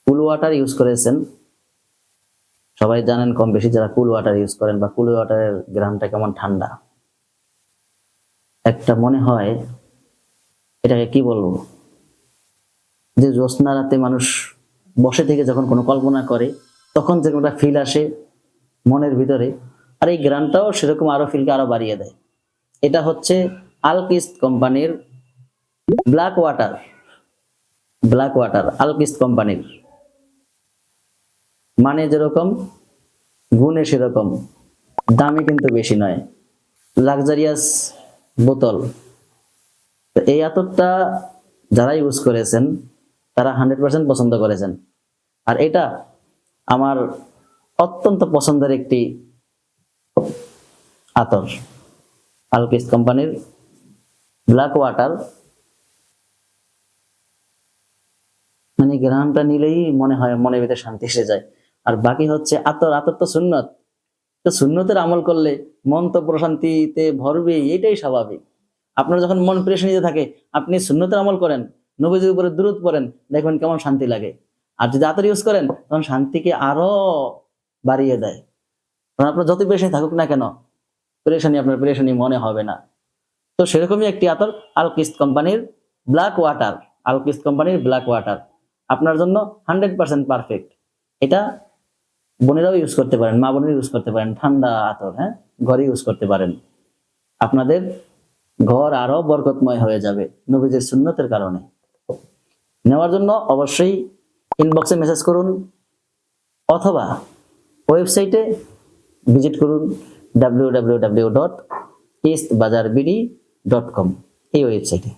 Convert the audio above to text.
কুল water use করেছেন, সবাই জানেন কম বেশি যারা কুল ওয়াটার ইউজ করেন, বা কুল ওয়াটারের গ্রামটা কেমন ঠান্ডা। একটা মনে হয়, এটাকে কি বলবো, যে জ্যোৎস্না রাতে মানুষ বসে থেকে যখন কোনো কল্পনা করে তখন যেরকম একটা ফিল আসে মনের ভিতরে, আর এই গ্রামটাও সেরকম আরো ফিলকে আরো বাড়িয়ে দেয়। এটা হচ্ছে আলকিস্ট কোম্পানির ব্ল্যাক ওয়াটার। ব্ল্যাক ওয়াটার আলকিস্ট কোম্পানির, মানে যেরকম গুণে সেরকম, দামে কিন্তু বেশি নয়, লাক্সারিয়াস বোতল। তো এই আতরটা যারা ইউজ করেছেন তারা 100% পছন্দ করেছেন। আর এটা আমার অত্যন্ত পছন্দের একটি আতর, আলকিস্ট কোম্পানির ব্ল্যাক ওয়াটার। মানে গ্রামটা নিলেই মনে হয় মনের ভিতরে শান্তি এসে যায়। আর বাকি হচ্ছে আতর, আতর তো সুন্নত, তো সুন্নতের আমল করলে মন তো প্রশান্তিতে ভরবে, এটাই স্বাভাবিক। আপনার যখন মন পেরেশানিতে থাকে, আপনি সুন্নতের আমল করেন, নবীজির উপরে দুরূদ পড়েন, দেখবেন কেমন শান্তি লাগে। আর যদি আতর ইউজ করেন তখন শান্তিকে আরো বাড়িয়ে দেয়। কারণ আপনার যত পেরেশানি থাকুক না কেন, আপনার পেরেশানি মনে হবে না। তো সেরকমই একটি আতর আলকিস্ট কোম্পানির ব্ল্যাক ওয়াটার। আলকিস্ট কোম্পানির ব্ল্যাক ওয়াটার আপনার জন্য 100% পারফেক্ট। এটা বোনেরাও ইউজ করতে পারেন, মা বোনেরা ইউজ করতে পারেন, ঠান্ডা আতর, হ্যাঁ, ঘরে ইউজ করতে পারেন। আপনাদের ঘর আরো বরকতময় হয়ে যাবে নবীজির সুন্নতের কারণে। নেওয়ার জন্য অবশ্যই ইনবক্সে মেসেজ করুন অথবা ওয়েবসাইটে ভিজিট করুন www.eastbazarbidi.com, এই ওয়েবসাইটে।